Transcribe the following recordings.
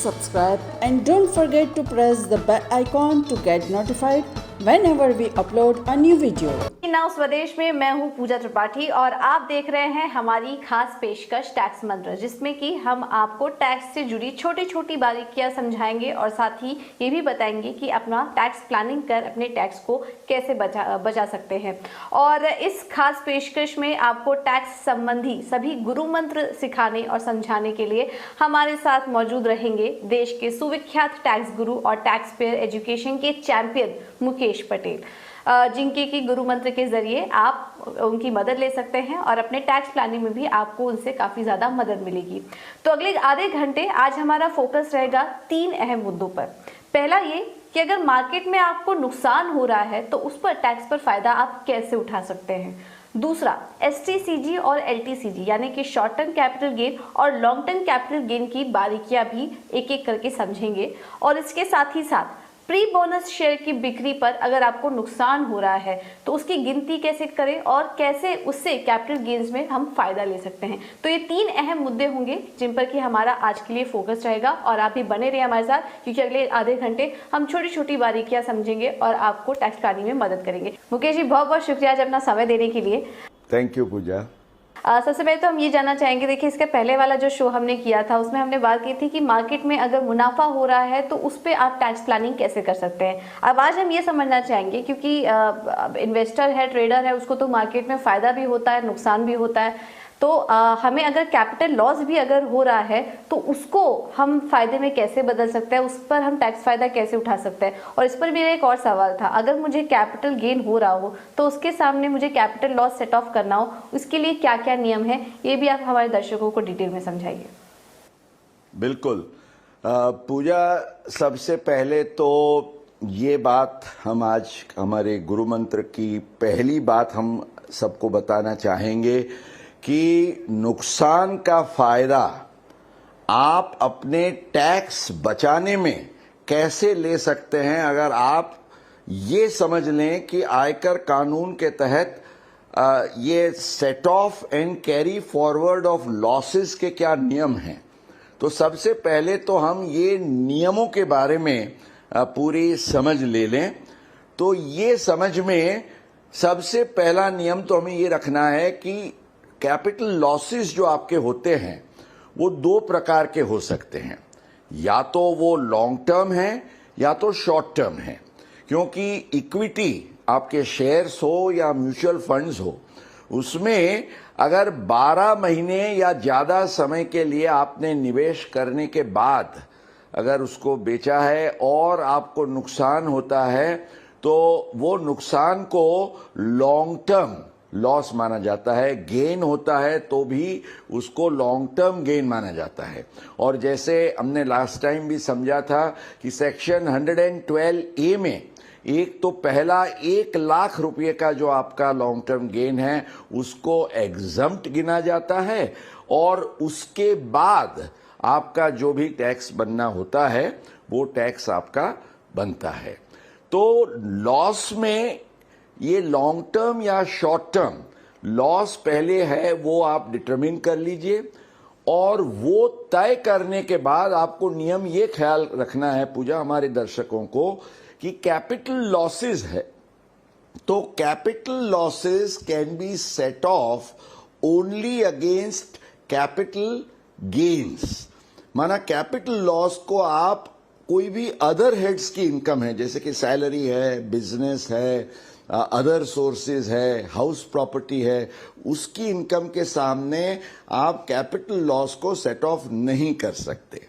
subscribe and don't forget to press the bell icon to get notified whenever we upload a new video. Now स्वदेश में मैं हूं पूजा त्रिपाठी और आप देख रहे हैं हमारी खास पेशकश टैक्स मंत्र, जिसमें कि हम आपको टैक्स से जुड़ी छोटी छोटी बारीकियां समझाएंगे और साथ ही ये भी बताएंगे कि अपना टैक्स प्लानिंग कर अपने टैक्स को कैसे बचा सकते हैं। और इस खास पेशकश में आपको टैक्स संबंधी सभी गुरु मंत्र सिखाने और समझाने के लिए हमारे साथ मौजूद रहेंगे देश के सुविख्यात टैक्स गुरु और टैक्स पेयर एजुकेशन के चैंपियन मुकेश पटेल, जिनके की गुरु मंत्र के जरिए आप उनकी मदद ले सकते हैं और अपने टैक्स प्लानिंग में भी आपको उनसे काफी ज्यादा मदद मिलेगी। तो अगले आधे घंटे आज हमारा फोकस रहेगा 3 अहम मुद्दों पर। पहला ये कि अगर मार्केट में आपको नुकसान हो रहा है तो उस पर टैक्स पर फायदा आप कैसे उठा सकते हैं। दूसरा, STCG और LTCG यानी कि शॉर्ट टर्म कैपिटल गेन और लॉन्ग टर्म कैपिटल गेन की बारीकियां भी एक एक करके समझेंगे। और इसके साथ ही साथ प्री बोनस शेयर की बिक्री पर अगर आपको नुकसान हो रहा है तो उसकी गिनती कैसे करें और कैसे उससे कैपिटल गेन्स में हम फायदा ले सकते हैं। तो ये 3 अहम मुद्दे होंगे जिन पर कि हमारा आज के लिए फोकस रहेगा और आप भी बने रहिए हमारे साथ, क्योंकि अगले आधे घंटे हम छोटी छोटी बारीकियां समझेंगे और आपको टैक्स प्लानिंग में मदद करेंगे। मुकेश जी, बहुत बहुत शुक्रिया आज अपना समय देने के लिए। थैंक यू पूजा। सबसे पहले तो हम ये जानना चाहेंगे, देखिए इसके पहले वाला जो शो हमने किया था उसमें हमने बात की थी कि मार्केट में अगर मुनाफा हो रहा है तो उस पर आप टैक्स प्लानिंग कैसे कर सकते हैं। अब आज हम ये समझना चाहेंगे, क्योंकि इन्वेस्टर है, ट्रेडर है, उसको तो मार्केट में फायदा भी होता है, नुकसान भी होता है। तो हमें अगर कैपिटल लॉस भी अगर हो रहा है तो उसको हम फायदे में कैसे बदल सकते हैं, उस पर हम टैक्स फायदा कैसे उठा सकते हैं। और इस पर मेरा एक और सवाल था, अगर मुझे कैपिटल गेन हो रहा हो तो उसके सामने मुझे कैपिटल लॉस सेट ऑफ करना हो, उसके लिए क्या क्या नियम है, ये भी आप हमारे दर्शकों को डिटेल में समझाइए। बिल्कुल पूजा, सबसे पहले तो ये बात हम आज हमारे गुरु मंत्र की पहली बात हम सबको बताना चाहेंगे कि नुकसान का फायदा आप अपने टैक्स बचाने में कैसे ले सकते हैं। अगर आप ये समझ लें कि आयकर कानून के तहत ये set of and carry forward of losses के क्या नियम हैं, तो सबसे पहले तो हम ये नियमों के बारे में पूरी समझ ले लें। तो ये समझ में सबसे पहला नियम तो हमें ये रखना है कि कैपिटल लॉसेस जो आपके होते हैं वो 2 प्रकार के हो सकते हैं, या तो वो लॉन्ग टर्म है या तो शॉर्ट टर्म है। क्योंकि इक्विटी आपके शेयर्स हो या म्यूचुअल फंड्स हो, उसमें अगर 12 महीने या ज्यादा समय के लिए आपने निवेश करने के बाद अगर उसको बेचा है और आपको नुकसान होता है तो वो नुकसान को लॉन्ग टर्म लॉस माना जाता है। गेन होता है तो भी उसको लॉन्ग टर्म गेन माना जाता है। और जैसे हमने लास्ट टाइम भी समझा था कि सेक्शन 112A में एक तो पहला 1 लाख रुपए का जो आपका लॉन्ग टर्म गेन है उसको एग्जम्प्ट गिना जाता है, और उसके बाद आपका जो भी टैक्स बनना होता है वो टैक्स आपका बनता है। तो लॉस में ये लॉन्ग टर्म या शॉर्ट टर्म लॉस पहले है वो आप डिटरमिन कर लीजिए, और वो तय करने के बाद आपको नियम ये ख्याल रखना है पूजा हमारे दर्शकों को कि कैपिटल लॉसेस है तो capital losses can be set of only against capital gains. माना कैपिटल लॉस को आप कोई भी अदर हेड्स की इनकम है, जैसे कि सैलरी है, बिजनेस है, अदर सोर्सेज है, हाउस प्रॉपर्टी है, उसकी इनकम के सामने आप कैपिटल लॉस को सेट ऑफ नहीं कर सकते।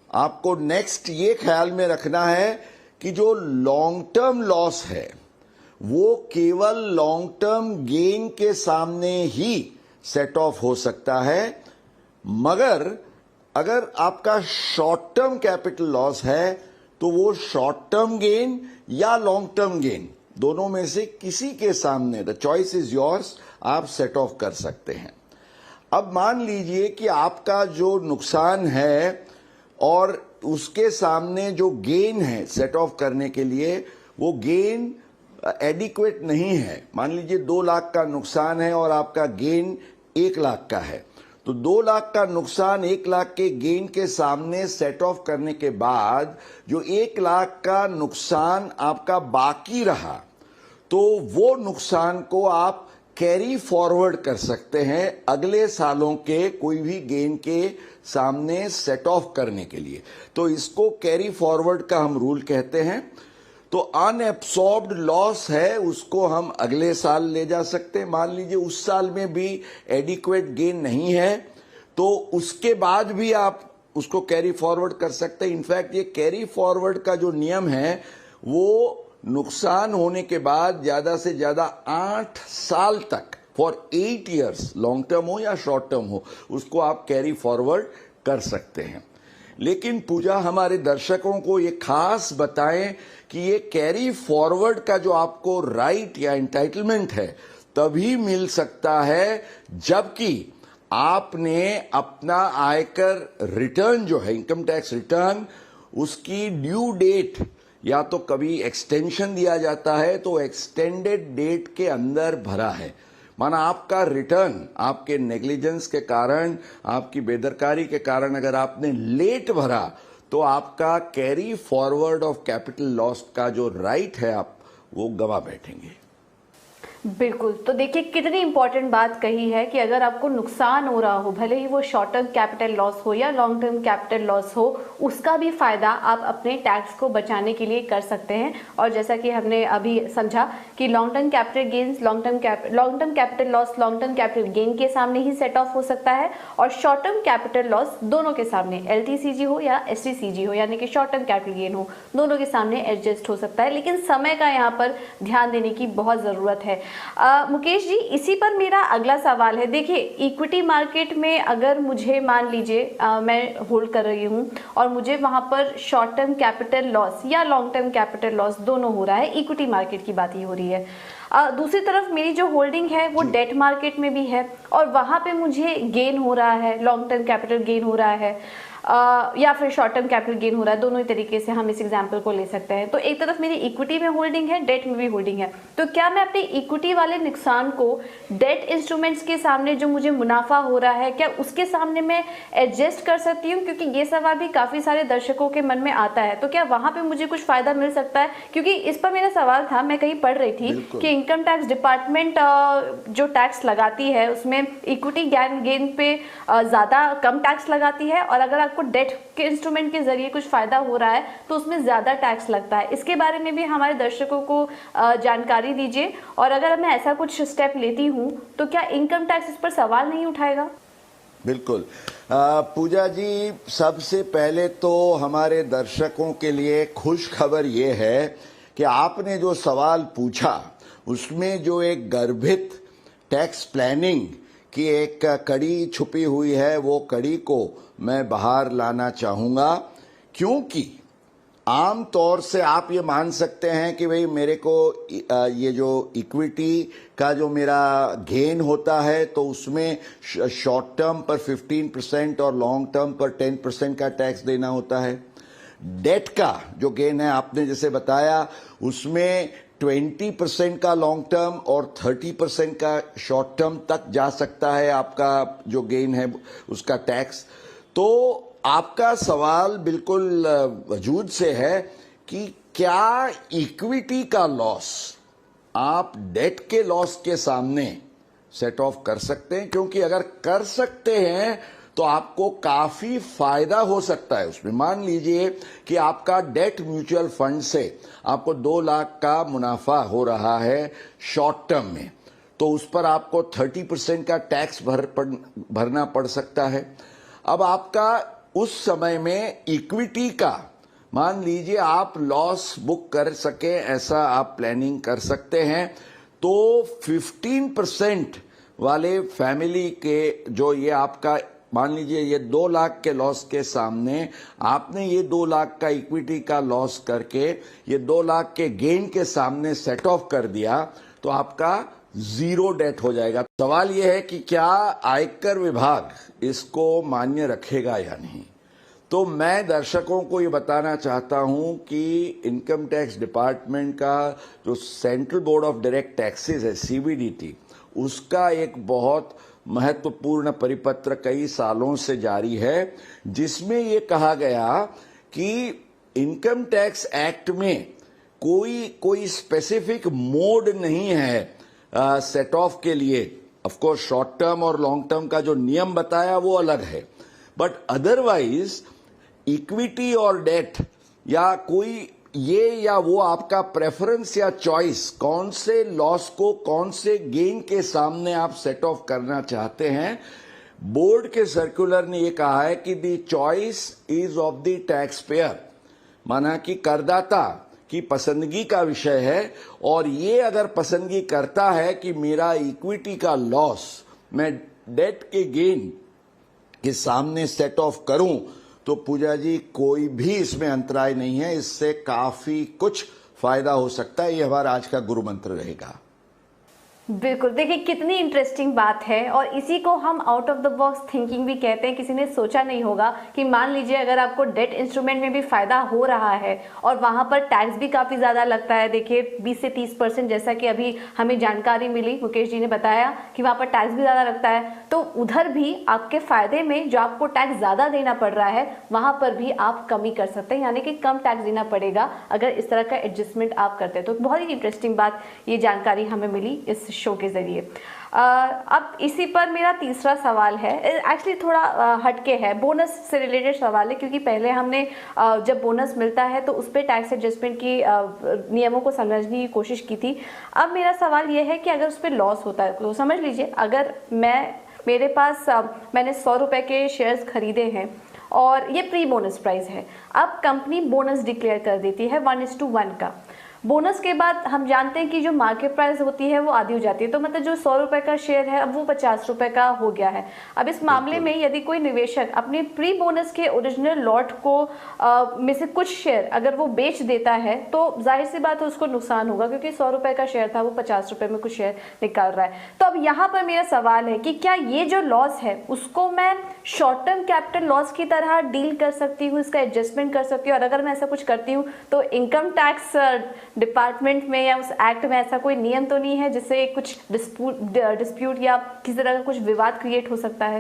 आपको नेक्स्ट ये ख्याल में रखना है कि जो लॉन्ग टर्म लॉस है वो केवल लॉन्ग टर्म गेन के सामने ही सेट ऑफ हो सकता है, मगर अगर आपका शॉर्ट टर्म कैपिटल लॉस है तो वो शॉर्ट टर्म गेन या लॉन्ग टर्म गेन दोनों में से किसी के सामने, द चॉइस इज योर्स, आप सेट ऑफ कर सकते हैं। अब मान लीजिए कि आपका जो नुकसान है और उसके सामने जो गेन है सेट ऑफ करने के लिए वो गेन एडिक्वेट नहीं है। मान लीजिए 2 लाख का नुकसान है और आपका गेन 1 लाख का है, तो 2 लाख का नुकसान 1 लाख के गेन के सामने सेट ऑफ करने के बाद जो 1 लाख का नुकसान आपका बाकी रहा, तो वो नुकसान को आप कैरी फॉरवर्ड कर सकते हैं अगले सालों के कोई भी गेन के सामने सेट ऑफ करने के लिए। तो इसको कैरी फॉरवर्ड का हम रूल कहते हैं। तो अनएब्सॉर्ब्ड लॉस है उसको हम अगले साल ले जा सकते हैं। मान लीजिए उस साल में भी एडिक्वेट गेन नहीं है तो उसके बाद भी आप उसको कैरी फॉरवर्ड कर सकते हैं। इनफैक्ट ये कैरी फॉरवर्ड का जो नियम है वो नुकसान होने के बाद ज्यादा से ज्यादा 8 साल तक, फॉर 8 इयर्स, लॉन्ग टर्म हो या शॉर्ट टर्म हो, उसको आप कैरी फॉरवर्ड कर सकते हैं। लेकिन पूजा, हमारे दर्शकों को ये खास बताएं कि ये कैरी फॉरवर्ड का जो आपको राइट या एंटाइटलमेंट है तभी मिल सकता है जबकि आपने अपना आयकर रिटर्न जो है, इनकम टैक्स रिटर्न, उसकी ड्यू डेट या तो कभी एक्सटेंशन दिया जाता है तो एक्सटेंडेड डेट के अंदर भरा है। माना आपका रिटर्न आपके नेग्लिजेंस के कारण, आपकी बेदरकारी के कारण अगर आपने लेट भरा तो आपका carry forward of capital loss का जो राइट है आप वो गवा बैठेंगे। बिल्कुल। तो देखिए कितनी इंपॉर्टेंट बात कही है कि अगर आपको नुकसान हो रहा हो, भले ही वो शॉर्ट टर्म कैपिटल लॉस हो या लॉन्ग टर्म कैपिटल लॉस हो, उसका भी फायदा आप अपने टैक्स को बचाने के लिए कर सकते हैं। और जैसा कि हमने अभी समझा कि long term capital gains, long term capital loss long term capital gain के सामने ही सेट ऑफ हो सकता है और शॉर्ट टर्म कैपिटल लॉस दोनों के सामने, LTCG हो या STCG हो, यानी कि शॉर्ट टर्म कैपिटल गेन हो, दोनों के सामने एडजस्ट हो सकता है। लेकिन समय का यहाँ पर ध्यान देने की बहुत जरूरत है। मुकेश जी, इसी पर मेरा अगला सवाल है। देखिए, इक्विटी मार्केट में अगर मुझे मान लीजिए मैं होल्ड कर रही हूँ और मुझे वहां पर शॉर्ट टर्म कैपिटल लॉस या लॉन्ग टर्म कैपिटल लॉस दोनों हो रहा है, इक्विटी मार्केट की बात ही हो रही है। दूसरी तरफ मेरी जो होल्डिंग है वो डेट मार्केट में भी है और वहां पे मुझे गेन हो रहा है, लॉन्ग टर्म कैपिटल गेन हो रहा है या फिर शॉर्ट टर्म कैपिटल गेन हो रहा है। दोनों ही तरीके से हम इस एग्जांपल को ले सकते हैं। तो एक तरफ मेरी इक्विटी में होल्डिंग है, डेट में भी होल्डिंग है, तो क्या मैं अपने इक्विटी वाले नुकसान को डेट इंस्ट्रूमेंट्स के सामने जो मुझे मुनाफा हो रहा है, क्या उसके सामने मैं एडजस्ट कर सकती हूँ? क्योंकि ये सवाल भी काफी सारे दर्शकों के मन में आता है। तो क्या वहां पर मुझे कुछ फायदा मिल सकता है? क्योंकि इस पर मेरा सवाल था, मैं कहीं पढ़ रही थी कि इनकम टैक्स डिपार्टमेंट जो टैक्स लगाती है उसमें इक्विटी गेन पे ज्यादा कम टैक्स लगाती है और अगर आपको डेट के इंस्ट्रूमेंट के जरिए कुछ फायदा हो रहा है तो उसमें ज्यादा टैक्स लगता है। इसके बारे में भी हमारे दर्शकों को जानकारी दीजिए और अगर मैं ऐसा कुछ स्टेप लेती हूं तो क्या इनकम टैक्स इस पर सवाल नहीं उठाएगा? बिल्कुल। पूजा जी, सबसे पहले तो हमारे दर्शकों के लिए खुश खबर ये है कि आपने जो सवाल पूछा उसमें जो एक गर्भित टैक्स प्लानिंग की एक कड़ी छुपी हुई है, वो कड़ी को मैं बाहर लाना चाहूंगा। क्योंकि आम तौर से आप ये मान सकते हैं कि भाई मेरे को ये जो इक्विटी का जो मेरा गेन होता है तो उसमें शॉर्ट टर्म पर 15% और लॉन्ग टर्म पर 10% का टैक्स देना होता है। डेट का जो गेन है, आपने जैसे बताया, उसमें 20% का लॉन्ग टर्म और 30% का शॉर्ट टर्म तक जा सकता है आपका जो गेन है उसका टैक्स। तो आपका सवाल बिल्कुल वजूद से है कि क्या इक्विटी का लॉस आप डेट के लॉस के सामने सेट ऑफ कर सकते हैं? क्योंकि अगर कर सकते हैं तो आपको काफी फायदा हो सकता है उसमें। मान लीजिए कि आपका डेट म्यूचुअल फंड से आपको 2 लाख का मुनाफा हो रहा है शॉर्ट टर्म में, तो उस पर आपको 30% का टैक्स भरना पड़ सकता है। अब आपका उस समय में इक्विटी का मान लीजिए आप लॉस बुक कर सके, ऐसा आप प्लानिंग कर सकते हैं, तो 15% वाले फैमिली के जो ये आपका मान लीजिए ये 2 लाख के लॉस के सामने आपने ये 2 लाख का इक्विटी का लॉस करके ये 2 लाख के गेन के सामने सेट ऑफ कर दिया तो आपका जीरो डेट हो जाएगा। सवाल यह है कि क्या आयकर विभाग इसको मान्य रखेगा या नहीं। तो मैं दर्शकों को ये बताना चाहता हूं कि इनकम टैक्स डिपार्टमेंट का जो central board of direct taxes है, CBDT, उसका एक बहुत महत्वपूर्ण परिपत्र कई सालों से जारी है, जिसमें ये कहा गया कि इनकम टैक्स एक्ट में कोई स्पेसिफिक मोड नहीं है सेट ऑफ के लिए। ऑफ कोर्स शॉर्ट टर्म और लॉन्ग टर्म का जो नियम बताया वो अलग है, बट अदरवाइज इक्विटी और डेट या कोई ये या वो आपका प्रेफरेंस या चॉइस, कौन से लॉस को कौन से गेन के सामने आप सेट ऑफ करना चाहते हैं, बोर्ड के सर्कुलर ने ये कहा है कि the choice is of the tax payer, माना कि करदाता की पसंदगी का विषय है। और ये अगर पसंदगी करता है कि मेरा इक्विटी का लॉस मैं डेट के गेन के सामने सेट ऑफ करूं, तो पूजा जी कोई भी इसमें अंतराय नहीं है, इससे काफी कुछ फायदा हो सकता है। ये हमारा आज का गुरु मंत्र रहेगा। बिल्कुल, देखिए कितनी इंटरेस्टिंग बात है, और इसी को हम out of the box thinking भी कहते हैं। किसी ने सोचा नहीं होगा कि मान लीजिए अगर आपको डेट इंस्ट्रूमेंट में भी फायदा हो रहा है और वहां पर टैक्स भी काफी ज्यादा लगता है, देखिए 20 से 30%, जैसा कि अभी हमें जानकारी मिली, मुकेश जी ने बताया कि वहां पर टैक्स भी ज्यादा लगता है, तो उधर भी आपके फायदे में जो आपको टैक्स ज्यादा देना पड़ रहा है वहां पर भी आप कमी कर सकते हैं, यानी कि कम टैक्स देना पड़ेगा अगर इस तरह का एडजस्टमेंट आप करते हैं। तो बहुत ही इंटरेस्टिंग बात, ये जानकारी हमें मिली इस शो के जरिए। अब इसी पर मेरा तीसरा सवाल है, एक्चुअली थोड़ा हटके है, बोनस से रिलेटेड सवाल है, क्योंकि पहले हमने जब बोनस मिलता है तो उस पर टैक्स एडजस्टमेंट की नियमों को समझने की कोशिश की थी। अब मेरा सवाल यह है कि अगर उस पर लॉस होता है, तो समझ लीजिए अगर मेरे पास मैंने 100 रुपए के शेयर्स खरीदे हैं और ये प्री बोनस प्राइस है, अब कंपनी बोनस डिक्लेयर कर देती है 1:1 का। बोनस के बाद हम जानते हैं कि जो मार्केट प्राइस होती है वो आधी हो जाती है, तो मतलब जो 100 रुपए का शेयर है अब वो 50 रुपए का हो गया है। अब इस मामले में यदि कोई निवेशक अपने प्री बोनस के ओरिजिनल लॉट को में से कुछ शेयर अगर वो बेच देता है, तो जाहिर सी बात है उसको नुकसान होगा, क्योंकि 100 रुपए का शेयर था वो 50 रुपए में कुछ शेयर निकाल रहा है। तो अब यहाँ पर मेरा सवाल है कि क्या ये जो लॉस है उसको मैं शॉर्ट टर्म कैपिटल लॉस की तरह डील कर सकती हूँ, इसका एडजस्टमेंट कर सकती हूँ, और अगर मैं ऐसा कुछ करती हूँ तो इनकम टैक्स डिपार्टमेंट में या उस एक्ट में ऐसा कोई नियम तो नहीं है जिससे कुछ डिस्प्यूट या किसी तरह का कुछ विवाद क्रिएट हो सकता है?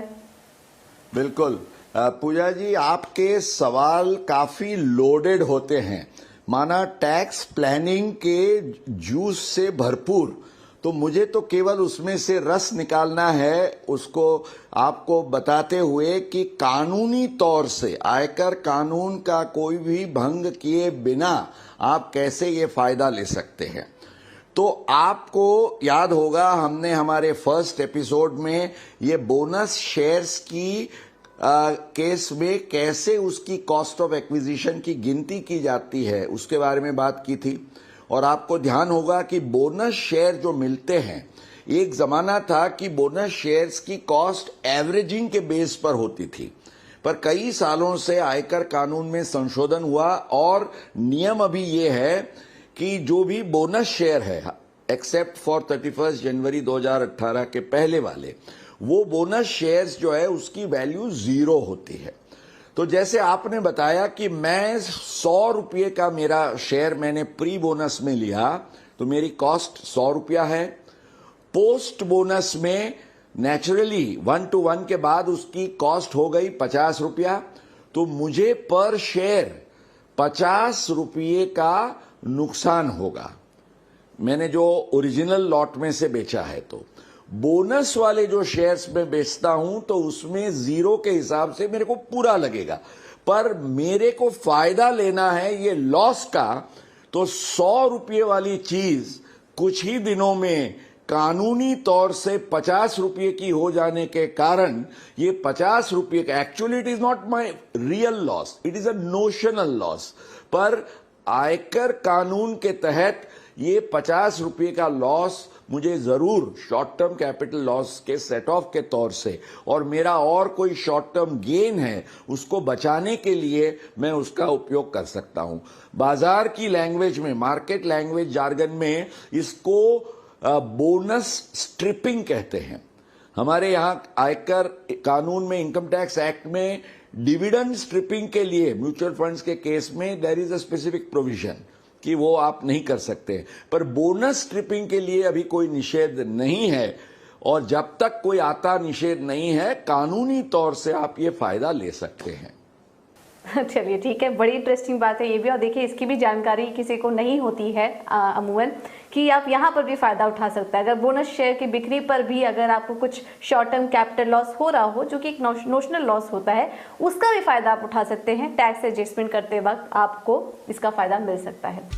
बिल्कुल पूजा जी, आपके सवाल काफी लोडेड होते हैं, माना टैक्स प्लानिंग के जूस से भरपूर। तो मुझे तो केवल उसमें से रस निकालना है, उसको आपको बताते हुए कि कानूनी तौर से आयकर कानून का कोई भी भंग किए बिना आप कैसे ये फायदा ले सकते हैं। तो आपको याद होगा हमने हमारे फर्स्ट एपिसोड में ये बोनस शेयर्स की केस में कैसे उसकी कॉस्ट ऑफ एक्विजिशन की गिनती की जाती है उसके बारे में बात की थी। और आपको ध्यान होगा कि बोनस शेयर जो मिलते हैं, एक जमाना था कि बोनस शेयर्स की कॉस्ट एवरेजिंग के बेस पर होती थी, पर कई सालों से आयकर कानून में संशोधन हुआ और नियम अभी ये है कि जो भी बोनस शेयर है, एक्सेप्ट फॉर 31 जनवरी 2018 के पहले वाले, वो बोनस शेयर्स जो है उसकी वैल्यू 0 होती है। तो जैसे आपने बताया कि मैं 100 रुपये का मेरा शेयर मैंने प्री बोनस में लिया, तो मेरी कॉस्ट 100 रुपया है। पोस्ट बोनस में नेचुरली 1:1 के बाद उसकी कॉस्ट हो गई 50 रुपया, तो मुझे पर शेयर 50 रुपये का नुकसान होगा, मैंने जो ओरिजिनल लॉट में से बेचा है। तो बोनस वाले जो शेयर्स में बेचता हूं तो उसमें 0 के हिसाब से मेरे को पूरा लगेगा, पर मेरे को फायदा लेना है ये लॉस का, तो 100 रुपये वाली चीज कुछ ही दिनों में कानूनी तौर से 50 रुपये की हो जाने के कारण ये 50 रुपये का, actually it is not my real loss, it is a notional loss, पर आयकर कानून के तहत ये 50 रुपये का लॉस मुझे जरूर शॉर्ट टर्म कैपिटल लॉस के सेट ऑफ के तौर से, और मेरा और कोई शॉर्ट टर्म गेन है उसको बचाने के लिए मैं उसका उपयोग कर सकता हूं। बाजार की लैंग्वेज में, मार्केट लैंग्वेज जार्गन में इसको बोनस स्ट्रिपिंग कहते हैं। हमारे यहां आयकर कानून में, इनकम टैक्स एक्ट में डिविडेंड स्ट्रिपिंग के लिए म्यूचुअल फंड्स के केस में there is a specific provision कि वो आप नहीं कर सकते, पर बोनस स्ट्रिपिंग के लिए अभी कोई निषेध नहीं है। और जब तक कोई आता निषेध नहीं है, कानूनी तौर से आप ये फायदा ले सकते हैं। चलिए ठीक है, बड़ी इंटरेस्टिंग बात है ये भी। और देखिए इसकी भी जानकारी किसी को नहीं होती है अमूमन, कि आप यहाँ पर भी फायदा उठा सकते हैं। अगर बोनस शेयर की बिक्री पर भी अगर आपको कुछ शॉर्ट टर्म कैपिटल लॉस हो रहा हो, जो कि एक नोशनल लॉस होता है, उसका भी फायदा आप उठा सकते हैं। टैक्स एडजस्टमेंट करते वक्त आपको इसका फायदा मिल सकता है।